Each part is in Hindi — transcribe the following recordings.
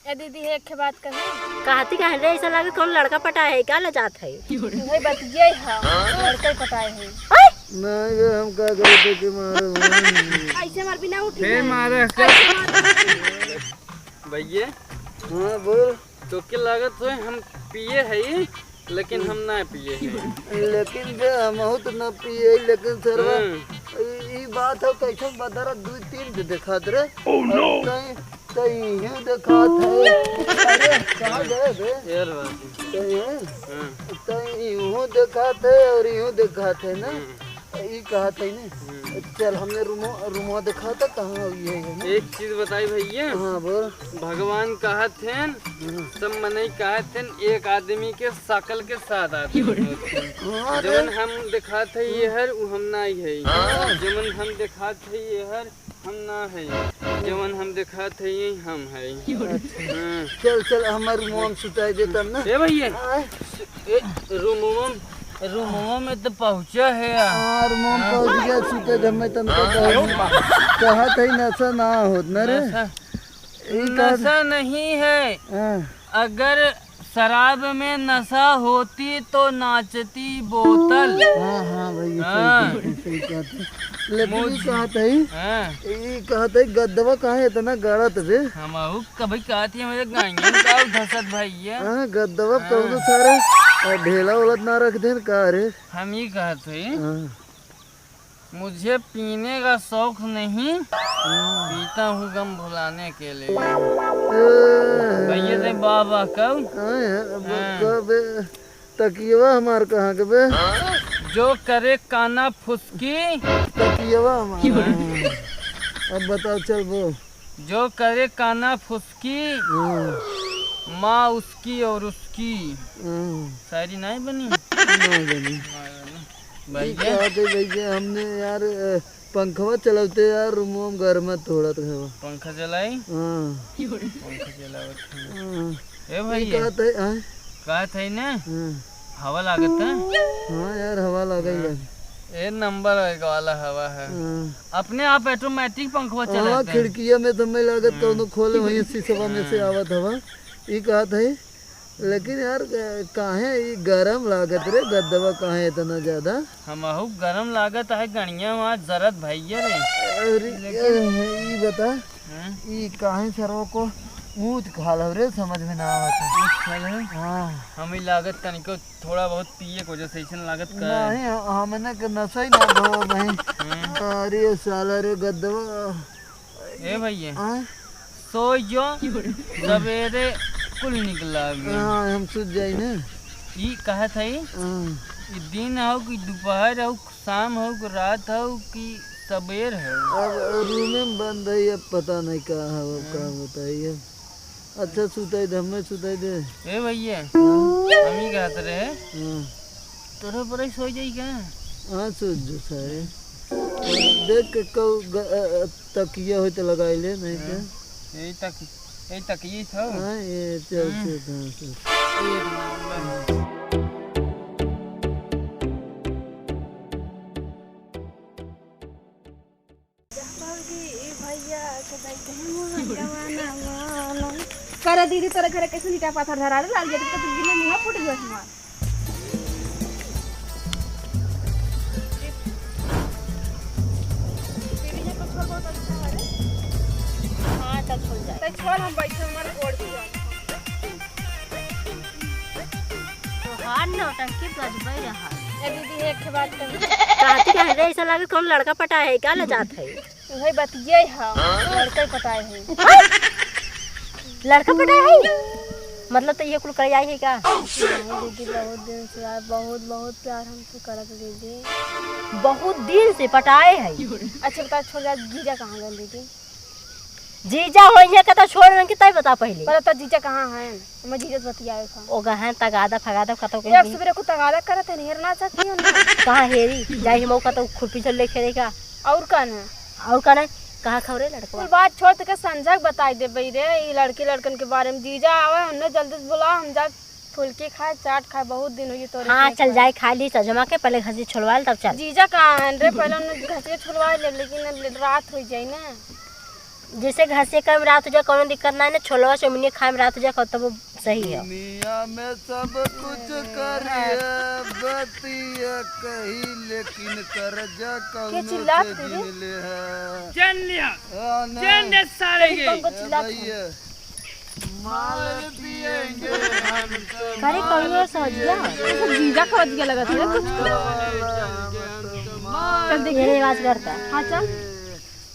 ए दीदी है एक बात कही। कहती कहे रे ऐसा लगे कौन लड़का पटाए है क्या ले जात है वही बात ये है लड़के पटाए हैं। नहीं हम क्या करे कि मारो ऐसे मार बिना उठी फिर मारे भैया। हाँ बोल। तो क्या लागत है हम पिए है लेकिन हम ना पिए हैं। लेकिन जे हम तो न पिए लेकिन सरवा ई बात है कैसे बदरा 2-3 दे दिखात रे। कहीं ये दिखात है। अरे कहाँ गए बे यार बात कहीं यूँ दिखात है और यूँ दिखात है ना ई कहत है ना। चल हमने रूमो दिखाता कहाँ ये है। एक चीज बताई भैया। हाँ बोल। भगवान कहत हैं सब मनई कहत हैं एक आदमी के शकल के साथ आते हैं। जवन हम दिखात है ये हर उ हम ना है। जवन हम दिखात है ये हर हम ना है। जवन हम दिखात है ये हम है। चल चल हमारे रूम में सुताई देता ना। ए भैया रूमों में तो पहुँचा है यार रूम पहुंच गया सुते जब मैं तुमको कहत है नशा ना होत ना रे। नशा नहीं है। अगर शराब में नशा होती तो नाचती बोतल। हाँ भाई सही कहते। लेकिन ये कहते गद्दवा कहाँ है इतना गड़त बे। हम कभी कहती है मेरे गांगन का धसत भैया। हाँ गद्दवा कौन सारे ढेला उलट ना रख दे का रे। हम ही कहते मुझे पीने का शौक नहीं पीता हूँ गम भुलाने के लिए। भैया से बाबा कब तकियवा हमार कहाँ के बे। जो करे काना फुसकी तकियवा हमार। अब बताओ चल वो जो करे काना फुसकी माँ उसकी और उसकी। शायरी नहीं बनी। भैया हमने यार पंखवा चलाते यार रूम में घर में थोड़ा तो है पंखा चलाई। पंखा चलावत ए भैया कहत है ना हवा लागत है। हाँ यार हवा लगा ए नंबर वाला हवा है। अपने आप ऑटोमेटिक पंखवा चलाते हैं। खिड़किया में तो मैं लागत कौन खोले वहीं शीशवा में से आवत हवा ये कहत है। लेकिन यार काहे ये गरम लागत रे गद्दवा काहे इतना ज्यादा। हम गरम लागत है गणिया वहाँ जरत भैया रे। ये बता ये काहे सरवा को मुँह खाल रे समझ में ना आवत। हाँ हम ही लागत तनिको थोड़ा बहुत पिए को जो सैसन लागत कर नहीं हमने नशा ही ना धो नहीं। अरे साला रे गद्दवा ए भैया सो जो सवेरे कुल निकला। हाँ हम सूझ जाए ना। ये कहत है दिन हो कि दोपहर हो शाम हो कि रात हो कि सवेर हो। अब रूम में बंद है अब पता नहीं कहाँ है क्या बताइए। अच्छा सुताई दे हमें सुताई दे। ए भैया हम ही कहते रहे तोरा पर सो जाई क्या। हाँ सूझ जो सारे देख के तकिया हो तो लगाई ले नहीं क्या यही तक ये था। हाँ ये चल कर दीदी तोरा घर कैसे नीटा पाथर धरा रे लाल जब तक गिले मुंह फूट गया हमार। छोड़ हम बैठे हमारे गोड़ दिया तो हार नौटंकी बजबै रहा। ए दीदी एक बात कही। कहती कहे रे ऐसा लगे कौन लड़का पटाए है क्या ले जात है वही बात ये है लड़के पटाए हैं। लड़का पटाए है मतलब तो ये कुल कर आई है क्या। दीदी बहुत दिन से यार बहुत प्यार हमसे करत दीदी। बहुत दिन से पटाए है। अच्छा बता छोड़ जा जीजा कहाँ गए दीदी। जीजा होइए के तो छोड़ रंग तय बता पहले। पर तो जीजा कहाँ हैं मैं जीजा से बतियाए था। ओ गहन तगादा फगादा कतो के एक सवेरे को तगादा करत है हेरना चाहती है ना। कहां हेरी जाई मौका तो खुरपी चल ले खेलेगा और कौन है और कौन है कहां खौरे लड़का। कुल बात छोड़ के संजय बताई दे बई रे ये लड़की लड़कन के बारे में। जीजा आवे हमने जल्दी से बुला हम जा फुलकी खाए चाट खाए बहुत दिन हुई तोरे। हां चल जाए खा ली सजमा के पहले घसी छोड़वा तब चल। जीजा कहाँ है रे पहले हमने घसी छोड़वा ले लेकिन रात हो जाए ना जैसे घासे कम रात हो जाए कोनो दिक्कत ना है ना, छोलवा चमनी खाए में रात हो जाए तब वो सही है। दुनिया में सब कुछ करिए बतिया कही लेकिन कर्जा कौनो चिल्लात से रे? जिन ले है जान लिया हाँ, ना। जान दे साले के तुमको चिल्लात भैया माल पिएंगे हम तो अरे कौन समझ गया? सब जीजा का बज गया लगा था कुछ चल देख ये आवाज करता है। हाँ चल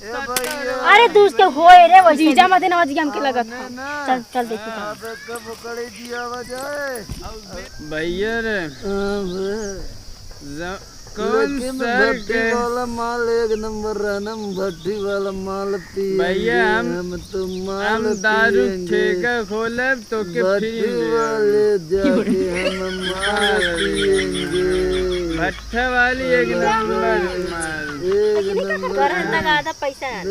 ए भैया अरे दूस के होए रे वैसे जीजा मत ना बज गया हमके लगा था। चल चल देखी तो। अब कब कड़े दिया बजाए भैया रे कौन लेकिन सा भट्टी वाला माल एक नंबर रहना भट्टी वाला माल पिए भैया हम तो माल हम दारू पिएंगे। ठेका खोले तो के फ्री भट्टी वाले जाके हम माल पिएंगे भट्ठा वाली एक नंबर माल एक नंबर करंट तक आधा पैसा है।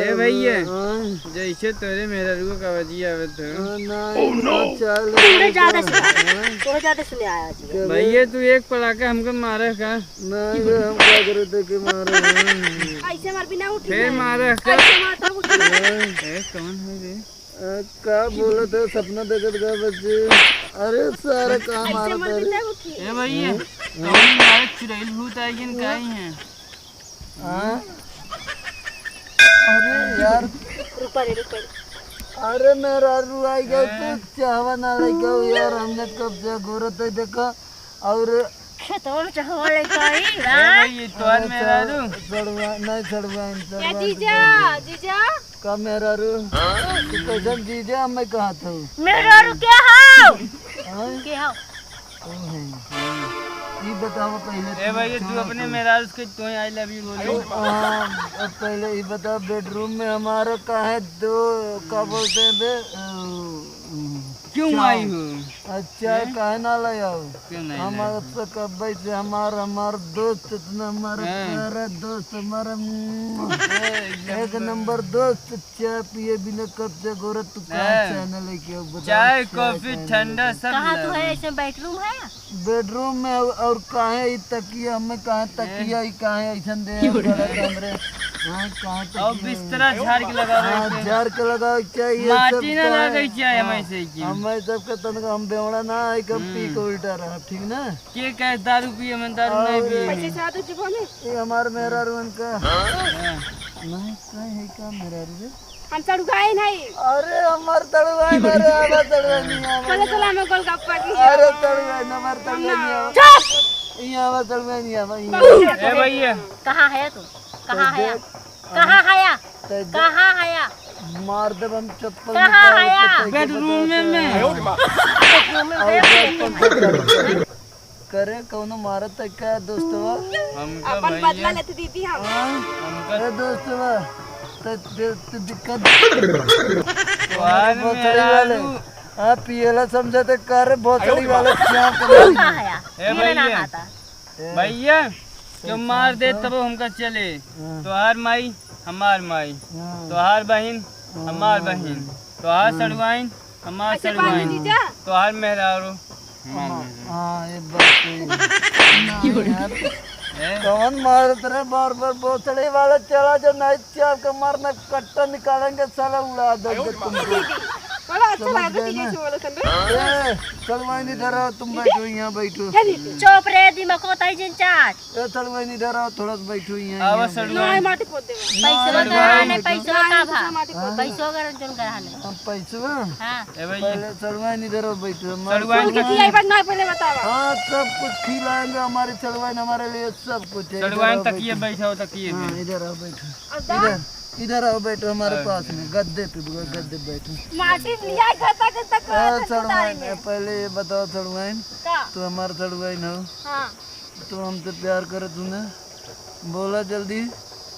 ए भैया हाँ, जैसे तोरे मेरा रुको कवजिया आवत हो नहीं चल थोड़े ज्यादा सुने आया जी। भैया तू एक पड़ाका हमको मारे का नहीं रे, हम क्या करे थे कि मारे हैं। ऐसे मार बिना उठ फिर मारे का माता उठ ए कौन है रे क्या बोले थे सपना देखत गए बच्चे अरे सारे काम आ रहे थे ए भैया कौन मारे चुड़ैल भूत आई किन काई है हाँ? अरे यार रुपा रे रुपा। अरे मेरा रू आई गया तू चाहवा ना लग गया यार हमने कब से गोरत है देखा और खेतों में चाहवा लेके आई ए भैया तोर मेरा रू चढ़वा नहीं चढ़वा या जीजा जीजा का मेरा रू तू कैसन जीजे मैं कहा था मेरा रु क्या हाउ हाँ? क्या हाउ ये बताओ पहले ए भैया तू अपने मेरा उसके तू आई लव यू बोलो अब पहले ये बताओ बेडरूम में हमारा का है दो क्या बोलते हैं बे क्यों आई हो अच्छा काहे ना ले आओ क्यों नहीं हमारे से कब से हमारा दोस्त इतना हमारा प्यारा दोस्त हमारा एक नंबर दोस्त चाय पिए बिना कब से गोरा तू कहाँ चाय ना लेके आओ बता चाय कॉफी ठंडा सब कहाँ तू है? ऐसे बेडरूम है? बेडरूम में और काहे ये तकिया हमें कहाँ तकिया ही काहे ऐसा दे बड़ा कमरे हाँ कहाँ तकिया और बिस्तरा झाड़ के लगा हाँ झाड़ के लगाओ चाहिए माटी ना लगे चाय हमें से की हमें सबके तनका हम बेवड़ा ना है कब पी के उल्टा रहा ठीक ना के कहे दारू पिए मैं दारू नहीं पिए पैसे से आते चुपो में ये हमारे मेहरा रुन का नहीं का है का मेहरा रुन हम चढ़ गए नहीं अरे हमार तड़वाई ना रे आवा तड़वाई नहीं आवा चलो चलो हमें गोलगप्पा की अरे तड़वाई ना हमार तड़वाई नहीं आवा ये आवा तड़वाई नहीं आवा ए भैया कहाँ है तू? कहाँ है? कहाँ है? कहाँ है? मार दे हम चप्पल कहाँ आया? बेडरूम में करे कौनो मारत है क्या दोस्तवा हमका अपन भैया बदला लेते दीदी हम अरे दोस्तवा तो दिक्कत तोहार भोसड़ी मेरा वाले रू हाँ पियला समझते कर भोसड़ी वाले क्या कहाँ है? ए मेरा नाम भैया आता। भैया जो मार दे तब हमका चले तोहार माई हमार माई तोहार बहन हमार बहन तोहार सड़वाइन हमार ऐसे बात सड़वाइन जीजा तोहार मेहरारू हाँ ये बात कौन मारत रहे बार बार भोसड़ी वाले चला जो नहीं चाप के मारना कट्टा निकालेंगे साला उड़ा देंगे तुमको बड़ा अच्छा लगा था दीदी से बोलो सन रे चलवाई नहीं डरा तुम बैठो यहाँ बैठो चुप रे दिमाग को ताई जिन चाट। चलवाई नहीं डरा थोड़ा सा बैठो यहाँ आवा नहीं सड़वाइन माटी पोत देवा पैसा कराने पैसा का भा माटी पोत पैसा कर जोन कराने। हम पैसा हाँ ए भैया पहले चलवाई नहीं डरा बैठो सड़वाइन के की आई बात ना पहले बतावा हाँ सब कुछ खिलाएंगे हमारी चलवाई हमारे लिए सब कुछ है सड़वाइन तकिए बैठा हो तकिए हाँ इधर आओ बैठो इधर आओ बैठो हमारे पास में गद्दे पे गद्दे बैठो माटी लिया खाता के तक चढ़वाइन पहले ये बताओ चढ़वाइन का तो हमारा चढ़वाइन हो हां तो हमसे प्यार करे तूने बोला जल्दी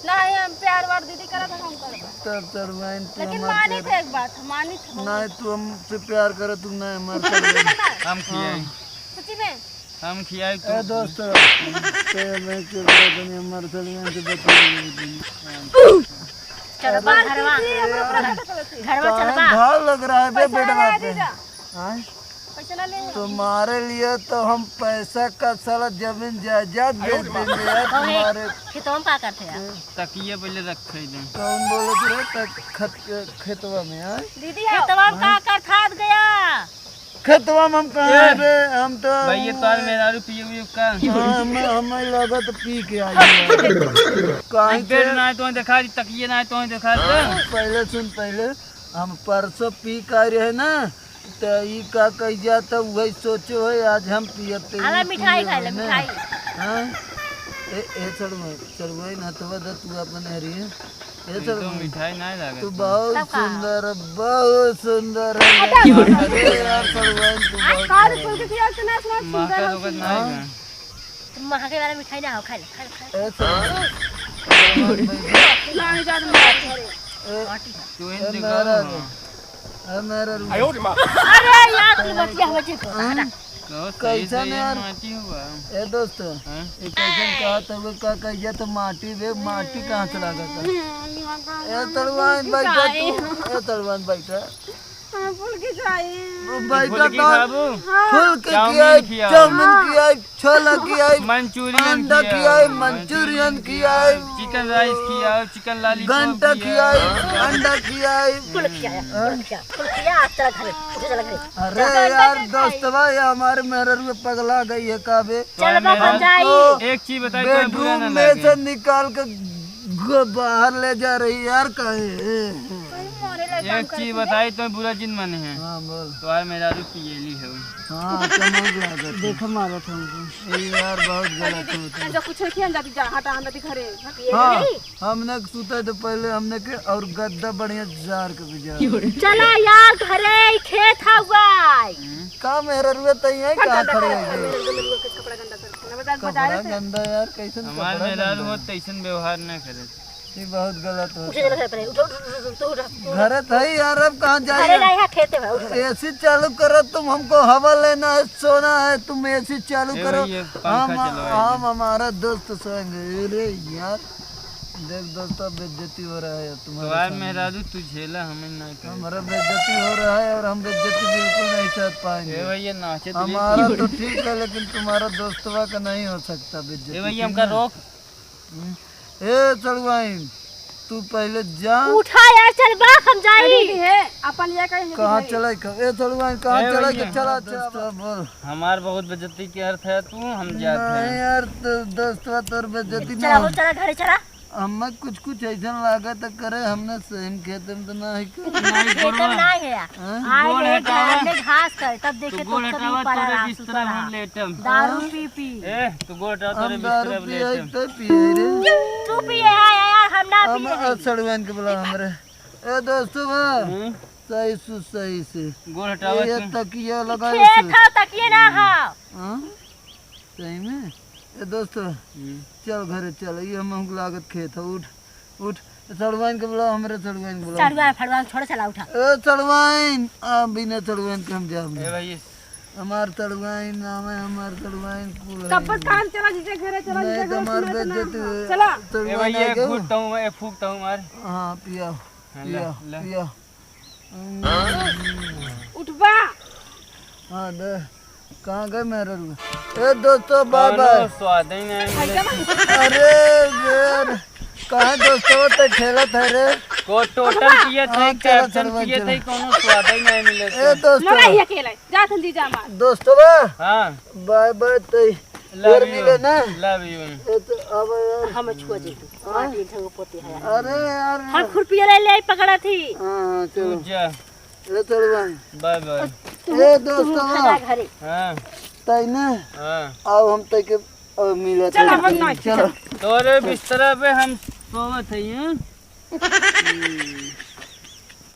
नहीं हम प्यार वार दीदी करा था हम करबा तब चढ़वाइन तू लेकिन हमारे मानी थे एक बात मानी थे नहीं तू हमसे प्यार करे तू नहीं हमारे चढ़वाइन हम खियाई सच्ची में हम खियाई ए दोस्त मैं चल रहा था हमारे चढ़वाइन से बता चलबा घरवा घरवा चलबा भाव लग रहा है बे बेटा पे हाँ पैसा ना ले तुम्हारे लिए तो हम पैसा का सारा जमीन जायदाद बेच देंगे यार तुम्हारे। खेतवा में का करते यार? तकिए पहले रखे दे। कौन बोले थे खेतवा में आए? दीदी खेतवा में का कर खाद गया? खेतवा में हम कहाँ बे, हम तो भाई ये तार मेरा रुपये का हमें लगा तो पी के आई कहीं पेड़ ना तो दिखा दी, तकिए ना तो दिखा दे। पहले सुन, पहले हम परसों पी कर रहे ना तो ई का कह जाता वही सोचो है आज हम पियते आला मिठाई खाए ले मिठाई। हाँ ए चढ़वाई ना तो बता तू अपन हरी है ए तो चढ़वाई मिठाई नहीं लगा। तू बहुत सुंदर है अरे यार चढ़वाई तू बहुत काल फूल के खिया इतना सुंदर माका तो नहीं है। तुम वहाँ के वाला मिठाई ना हो खा ले खा ले। ए चढ़वाई लाने जा रहे तू इन दिखा मेरा अरे यार तू बतिया हो जे तो कैसा सही यार? माटी हुआ। ए दोस्त ये कैसे कहा था वो का कहिया तो माटी वे माटी कहाँ से लगा था ए तड़वान बैठा तू ए तड़वान बैठा फूल की चाहिए बैठा की कौन खाबू? फुल के चाउमीन किया खियाओ। चाउमीन किया छोला किया मंचूरियन अंडा किया मंचूरियन किया चिकन राइस किया, चिकन लॉलीपॉप घंटा किया अंडा किया फुल किया आज चला घर उठे चला घर। अरे यार दोस्तवा ये हमारे मेरे में पगला गई है काबे चल बन जाई। एक चीज बताई तो बुरा बेडरूम ना में से लगे। निकाल के बाहर ले जा रही यार कहे एक चीज बताई तो बुरा जिन मन है। हाँ बोल तो यार मेरा पियली है। हाँ चमक लगा देखो मारा था हमको ये यार बहुत गलत होता है जो कुछ खिया जाती जा हटा हम जाती घरे हाँ हमने सुता तो पहले हमने के और गद्दा बढ़िया जार के बिजा चला यार घरे खेत हुआ का मेरा रुए तई है कहां खड़े है कपड़ा गंदा कर बता कपड़ा गंदा यार कैसे हमार मेरा वो तैसन व्यवहार न करे। ये बहुत गलत होता उठे चला घर पर उठो तू घर था यार अब कहां घरे जाए ना यहाँ खेते में उठो। एसी चालू करो तुम हमको हवा लेना है सोना है तुम एसी चालू करो ये पंखा चलवाए हम हमारा दोस्त सोएंगे अरे यार देख दोस्तों बेइज्जती हो रहा है तो तुम्हारा यार मेरा तू झेला हमें ना कर। हमारा बेइज्जती हो रहा है और हम बेइज्जती बिल्कुल नहीं सह पाएंगे ए भैया नाचे तो हमारा तो ठीक है लेकिन तुम्हारा दोस्तवा का नहीं हो सकता ए बेइज्जती भैया हमका रोक। ए चलवाई तू पहले जा उठा यार चल बा हम जाई। दीदी है अपन ये कहीं कहाँ चला ए चलवाई कहाँ ए चला भैया। के चला चला बोल हमार बहुत बेइज्जती के अर्थ है तू हम जाते नहीं हैं। यार तो दोस्तवा तोर बेइज्जती चला ना हो चला घरे चला। हमें कुछ ऐसा लगा तो करे हमने सेम खेत में तो नहीं खेते में नहीं है यार। गोल आए हटावा। घर में घास कर तब देखे तू तो गोल सब हटावा पड़ा तोरे रहा बिस्तर सुतरा हम लेटम। दारू पी पी। ए तू गोल हटावा तोरे हम दारू बिस्तर पिए लेटम। तो पिए रे तू पिए यार हम ना हम पिए। सड़वान के बोला हमरे ए दोस्तों बा सही से गोल हटावा ये तू। तकिया लगा खेत हो तकिए ना हो। हाँ सही में ए दोस्तों चल घरे चल ये हम लागत खेत है उठ चढ़वाइन के बुलाओ हमरे चढ़वाइन के बुलाओ चढ़वा फड़वा छोड़ चला उठा। ए चढ़वाइन आ बिना चढ़वाइन के हम जाब ए भैया हमार चढ़वाइन नाम है हमार चढ़वाइन कुल है कब काम चला जिसे घरे चला नहीं जिसे तो घर हमार सुना बेइज्जती इतना। चला ए चढ़वाइन भैया आ एक गया फूकता हूँ मैं, एक फूकता हूँ मार। हाँ पिया हाँ, पिया ले। पिया उठवा हाँ दे कहाँ गए मेरे रुआ ए दोस्तों बाय बाय कौनो स्वाद ही नहीं मिले। अरे यार कहाँ दोस्तों तो खेला था रे को टोटल पिए थे हाँ, चलो, कैप्टन चलो, पिए चलो। थे कोनो स्वाद ही नहीं मिले ए थे। दोस्तों मरा ही अकेला जा थन दीजा मार दोस्तों बा हाँ बाय बाय तो लव फिर मिले ना लव यू। ए तो अब यार हम छुआ जी तू माटी ढंग पोते है। अरे यार हम खुरपी ले पकड़ा थी। हाँ तू चलो जा ए चलो भाई बाय बाय। ए दोस्तों खाना बा घरे हाँ तई ना हाँ अब हम तई के मिले चल हम ना चलो तोरे बिस्तर पे हम सोवत है।